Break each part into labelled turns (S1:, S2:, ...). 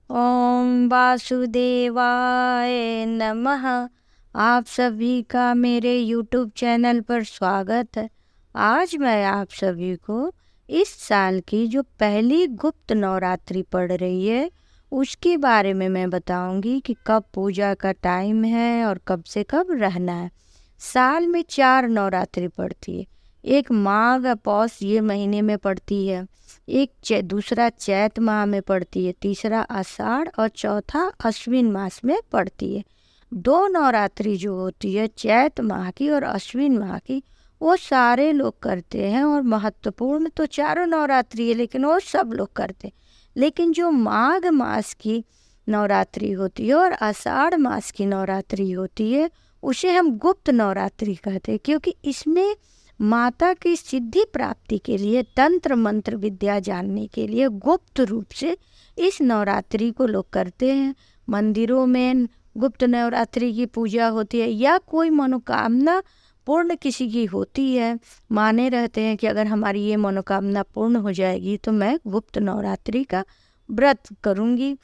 S1: ओम वासुदेवाय नमः। आप सभी का मेरे YouTube चैनल पर स्वागत है। आज मैं आप सभी को इस साल की जो पहली गुप्त नवरात्रि पड़ रही है उसके बारे में मैं बताऊंगी कि कब पूजा का टाइम है और कब से कब रहना है। साल में 4 नवरात्रि पड़ती है। एक माघ पौष ये महीने में पड़ती है, एक दूसरा चैत माह में पड़ती है, तीसरा आषाढ़ और चौथा अश्विन मास में पड़ती है। 2 नवरात्रि जो होती है चैत माह की और अश्विन माह की, वो सारे लोग करते हैं और महत्वपूर्ण तो चारों नवरात्रि है लेकिन वो सब लोग करते हैं। लेकिन जो माघ मास की नवरात्रि होती है और आषाढ़ मास की नवरात्रि होती है उसे हम गुप्त नवरात्रि कहते हैं, क्योंकि इसमें माता की सिद्धि प्राप्ति के लिए तंत्र मंत्र विद्या जानने के लिए गुप्त रूप से इस नवरात्रि को लोग करते हैं। मंदिरों में गुप्त नवरात्रि की पूजा होती है या कोई मनोकामना पूर्ण किसी की होती है, माने रहते हैं कि अगर हमारी ये मनोकामना पूर्ण हो जाएगी तो मैं गुप्त नवरात्रि का व्रत करूँगी।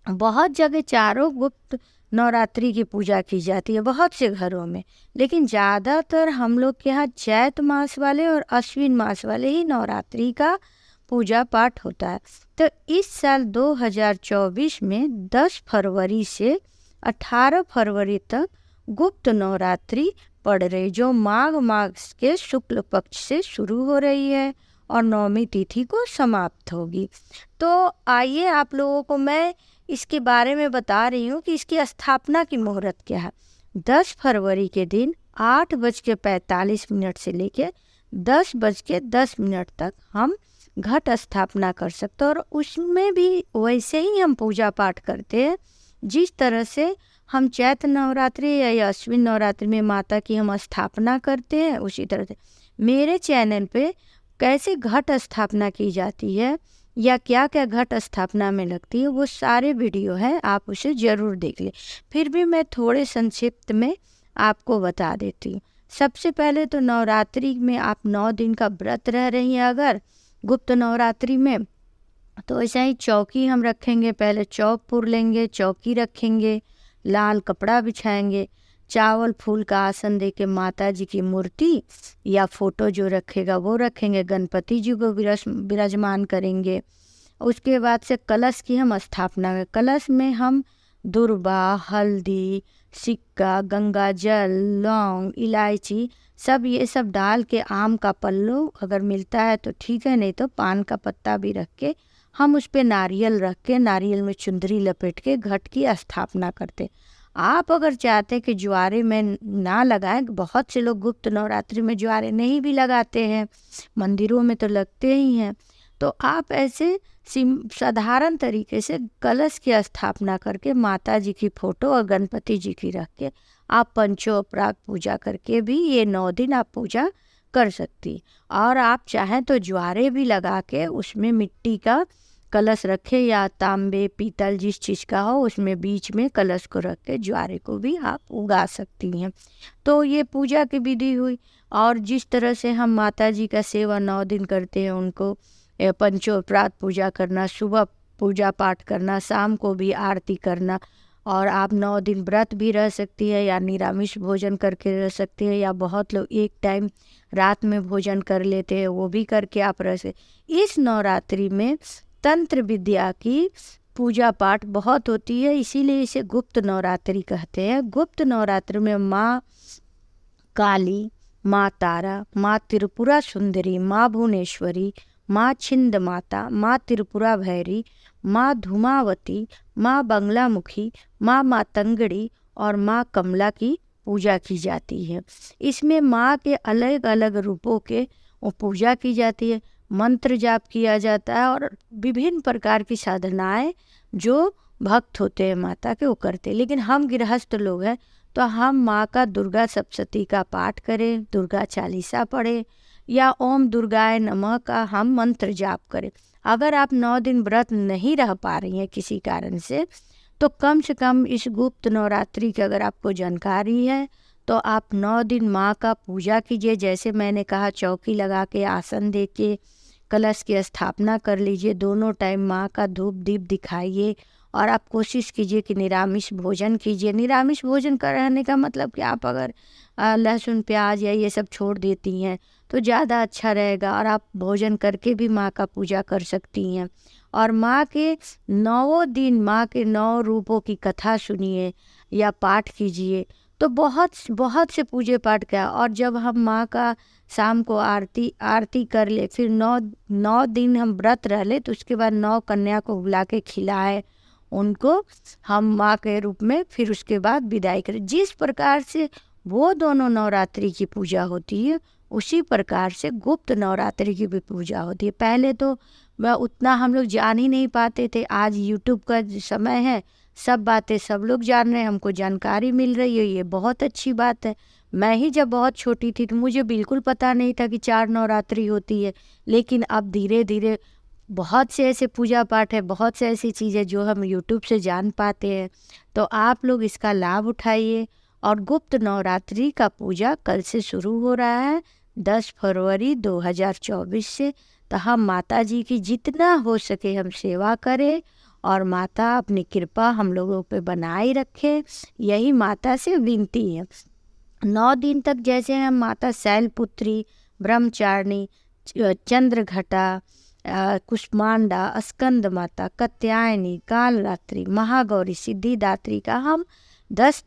S1: बहुत जगह चारों गुप्त नवरात्रि की पूजा की जाती है बहुत से घरों में, लेकिन ज़्यादातर हम लोग के यहाँ चैत मास वाले और अश्विन मास वाले ही नवरात्रि का पूजा पाठ होता है। तो इस साल 2024 में 10 फरवरी से 18 फरवरी तक गुप्त नवरात्रि पड़ रही, जो माघ मास के शुक्ल पक्ष से शुरू हो रही है और 9वीं तिथि को समाप्त होगी। तो आइए आप लोगों को मैं इसके बारे में बता रही हूँ कि इसकी स्थापना की मुहूर्त क्या है। 10 फरवरी के दिन 8:45 से लेकर 10:10 तक हम घट स्थापना कर सकते हैं और उसमें भी वैसे ही हम पूजा पाठ करते हैं जिस तरह से हम चैत्र नवरात्रि या अश्विन नवरात्रि में माता की हम स्थापना करते हैं। उसी तरह से मेरे चैनल पे कैसे घट स्थापना की जाती है या क्या क्या घट स्थापना में लगती है वो सारे वीडियो हैं, आप उसे ज़रूर देख लें। फिर भी मैं थोड़े संक्षिप्त में आपको बता देती हूँ। सबसे पहले तो नवरात्रि में आप 9 दिन का व्रत रह रही हैं अगर गुप्त नवरात्रि में, तो ऐसा ही चौकी हम रखेंगे। पहले चौक पुर लेंगे, चौकी रखेंगे, लाल कपड़ा बिछाएंगे, चावल फूल का आसन दे के माता जी की मूर्ति या फोटो जो रखेगा वो रखेंगे, गणपति जी को विराजमान करेंगे। उसके बाद से कलश की हम स्थापना करें। कलश में हम दुर्बा, हल्दी, सिक्का, गंगा जल, लौंग, इलायची सब ये सब डाल के, आम का पल्लू अगर मिलता है तो ठीक है, नहीं तो पान का पत्ता भी रख के हम उस पर नारियल रख के, नारियल में चुंदरी लपेट के घट की स्थापना करते। आप अगर चाहते कि ज्वारे में ना लगाएं, बहुत से लोग गुप्त नवरात्रि में ज्वारे नहीं भी लगाते हैं, मंदिरों में तो लगते ही हैं, तो आप ऐसे साधारण तरीके से कलश की स्थापना करके माता जी की फोटो और गणपति जी की रख के आप पंचोपराग पूजा करके भी ये 9 दिन आप पूजा कर सकती। और आप चाहें तो ज्वारे भी लगा के उसमें मिट्टी का कलश रखे या तांबे पीतल जिस चीज़ का हो उसमें बीच में कलश को रख के ज्वारे को भी आप उगा सकती हैं। तो ये पूजा की विधि हुई। और जिस तरह से हम माता जी का सेवा 9 दिन करते हैं, उनको पंचोपरात पूजा करना, सुबह पूजा पाठ करना, शाम को भी आरती करना, और आप 9 दिन व्रत भी रह सकती है या निरामिष भोजन करके रह सकती है, या बहुत लोग एक टाइम रात में भोजन कर लेते हैं, वो भी करके आप रह सकते। इस नवरात्रि में तंत्र विद्या की पूजा पाठ बहुत होती है, इसीलिए इसे गुप्त नवरात्रि कहते हैं। गुप्त नवरात्रि में माँ काली, माँ तारा, माँ त्रिपुरा सुंदरी, माँ भुवनेश्वरी, माँ छिंद माता, माँ त्रिपुरा भैरी, माँ धूमावती, माँ बंगलामुखी, माँ मातंगड़ी और माँ कमला की पूजा की जाती है। इसमें माँ के अलग अलग रूपों के वो पूजा की जाती है, मंत्र जाप किया जाता है और विभिन्न प्रकार की साधनाएं जो भक्त होते हैं माता के वो करते हैं। लेकिन हम गृहस्थ लोग हैं तो हम माँ का दुर्गा सप्तशती का पाठ करें, दुर्गा चालीसा पढ़ें या ओम दुर्गाय नमः का हम मंत्र जाप करें। अगर आप 9 दिन व्रत नहीं रह पा रही हैं किसी कारण से कम इस गुप्त नवरात्रि की अगर आपको जानकारी है तो आप 9 दिन माँ का पूजा कीजिए। जैसे मैंने कहा, चौकी लगा के, आसन दे के, कलश की स्थापना कर लीजिए, दोनों टाइम माँ का धूप दीप दिखाइए और आप कोशिश कीजिए कि निरामिष भोजन कीजिए। निरामिष भोजन करने का मतलब कि आप अगर लहसुन प्याज या ये सब छोड़ देती हैं तो ज़्यादा अच्छा रहेगा, और आप भोजन करके भी माँ का पूजा कर सकती हैं। और माँ के 9 दिन माँ के 9 रूपों की कथा सुनिए या पाठ कीजिए, तो बहुत बहुत से पूजे पाठ का। और जब हम माँ का शाम को आरती कर ले, फिर 9 दिन हम व्रत रह ले, तो उसके बाद 9 कन्या को बुला के खिलाए उनको हम माँ के रूप में, फिर उसके बाद विदाई करें। जिस प्रकार से वो दोनों नवरात्रि की पूजा होती है, उसी प्रकार से गुप्त नवरात्रि की भी पूजा होती है। पहले तो वह उतना हम लोग जान ही नहीं पाते थे। आज यूट्यूब का समय है, सब बातें सब लोग जान रहे हैं, हमको जानकारी मिल रही है, ये बहुत अच्छी बात है। मैं ही जब बहुत छोटी थी तो मुझे बिल्कुल पता नहीं था कि 4 नवरात्रि होती है, लेकिन अब धीरे धीरे बहुत से ऐसे पूजा पाठ है, बहुत से ऐसी चीज़ें जो हम यूट्यूब से जान पाते हैं। तो आप लोग इसका लाभ उठाइए। और गुप्त नवरात्रि का पूजा कल से शुरू हो रहा है, 10 फरवरी 2024 से। तो हम माता जी की जितना हो सके हम सेवा करें, और माता अपनी कृपा हम लोगों पे बनाए रखे, यही माता से विनती है। 9 दिन तक जैसे हम माता शैलपुत्री, ब्रह्मचारिणी, चंद्रघटा, कुष्मांडा, स्कंद माता, कात्यायनी, कालरात्रि, महागौरी, सिद्धिदात्री का हम 10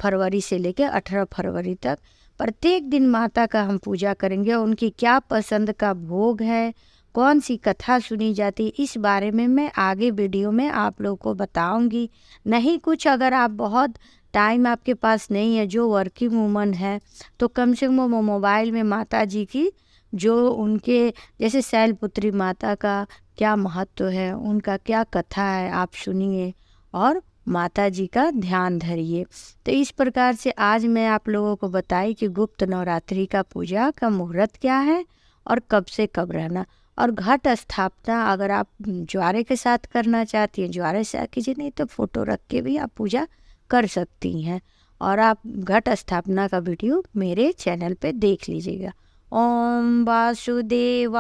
S1: फरवरी से लेकर 18 फरवरी तक प्रत्येक दिन माता का हम पूजा करेंगे। उनकी क्या पसंद का भोग है, कौन सी कथा सुनी जाती है, इस बारे में मैं आगे वीडियो में आप लोगों को बताऊंगी। नहीं कुछ अगर आप बहुत टाइम आपके पास नहीं है, जो वर्किंग वूमन है, तो कम से कम वो मोबाइल में माता जी की जो उनके जैसे शैलपुत्री माता का क्या महत्व है, उनका क्या कथा है, आप सुनिए और माता जी का ध्यान धरिए। तो इस प्रकार से आज मैं आप लोगों को बताई कि गुप्त नवरात्रि का पूजा का मुहूर्त क्या है और कब से कब रहना। और घट स्थापना अगर आप ज्वारे के साथ करना चाहती हैं, ज्वारे से कीजिए, नहीं तो फोटो रख के भी आप पूजा कर सकती हैं। और आप घट स्थापना का वीडियो मेरे चैनल पे देख लीजिएगा। ओम वासुदेवाय।